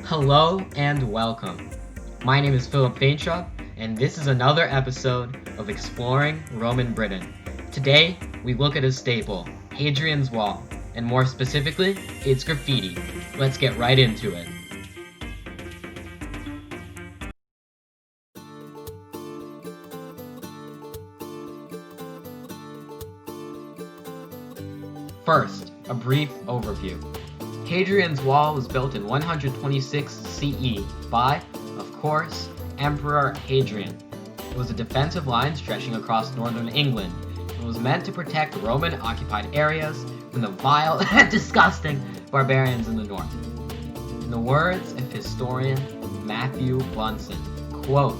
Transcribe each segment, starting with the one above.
Hello and welcome. My name is Philip Faintraub, and this is another episode of Exploring Roman Britain. Today, we look at a staple, Hadrian's Wall, and more specifically, its graffiti. Let's get right into it. First, a brief overview. Hadrian's Wall was built in 126 CE by, of course, Emperor Hadrian. It was a defensive line stretching across northern England. It was meant to protect Roman-occupied areas from the vile and disgusting barbarians in the north. In the words of historian Matthew Blunson, quote,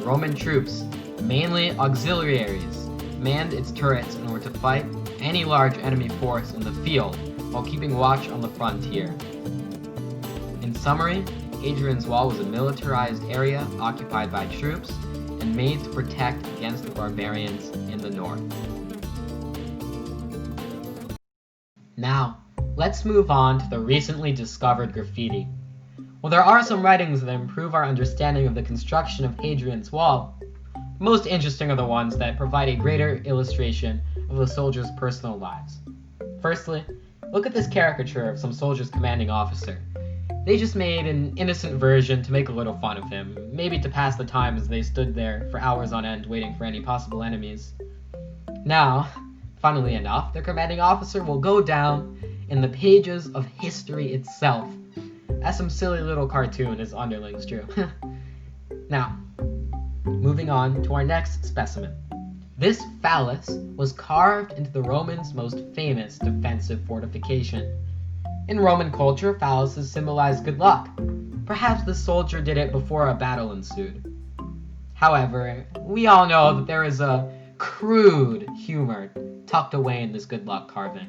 Roman troops, mainly auxiliaries, manned its turrets in order to fight any large enemy force in the field while keeping watch on the frontier. In summary, Hadrian's Wall was a militarized area occupied by troops and made to protect against the barbarians in the north. Now, let's move on to the recently discovered graffiti. While there are some writings that improve our understanding of the construction of Hadrian's Wall, the most interesting are the ones that provide a greater illustration of the soldiers' personal lives. Firstly, look at this caricature of some soldier's commanding officer. They just made an innocent version to make a little fun of him, maybe to pass the time as they stood there for hours on end waiting for any possible enemies. Now, funnily enough, their commanding officer will go down in the pages of history itself as some silly little cartoon his underlings drew. Now, moving on to our next specimen. This phallus was carved into the Romans' most famous defensive fortification. In Roman culture, phalluses symbolized good luck. Perhaps the soldier did it before a battle ensued. However, we all know that there is a crude humor tucked away in this good luck carving.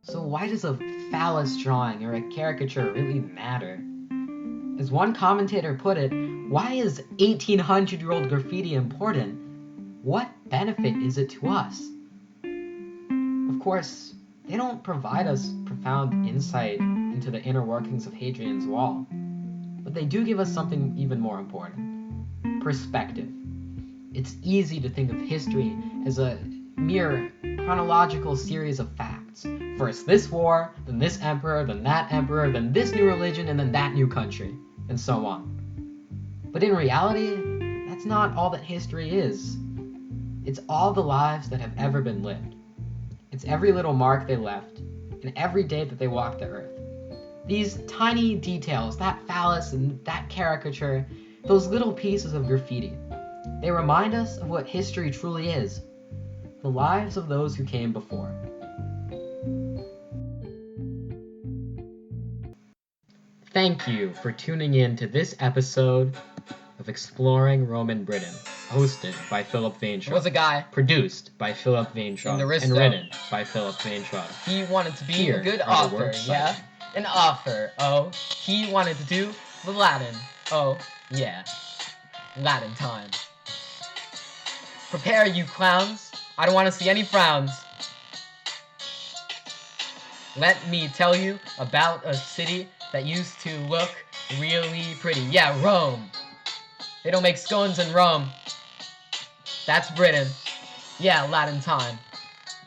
So why does a phallus drawing or a caricature really matter? As one commentator put it, why is 1800-year-old graffiti important? What benefit is it to us? Of course, they don't provide us profound insight into the inner workings of Hadrian's Wall, but they do give us something even more important: perspective. It's easy to think of history as a mere chronological series of facts. First this war, then this emperor, then that emperor, then this new religion, and then that new country, and so on. But in reality, that's not all that history is. It's all the lives that have ever been lived. It's every little mark they left, and every day that they walked the earth. These tiny details, that phallus and that caricature, those little pieces of graffiti, they remind us of what history truly is: the lives of those who came before. Thank you for tuning in to this episode of Exploring Roman Britain, hosted by Philip Faintraub. Was a guy Produced by Philip Faintraub and written by Philip Faintraub. He wanted to be Here a good are the author, works yeah? cited. An author, oh. He wanted to do the Latin, oh, yeah. Latin time. Prepare, you clowns. I don't want to see any frowns. Let me tell you about a city that used to look really pretty. Yeah, Rome. They don't make scones in Rome. That's Britain. Yeah, Latin time.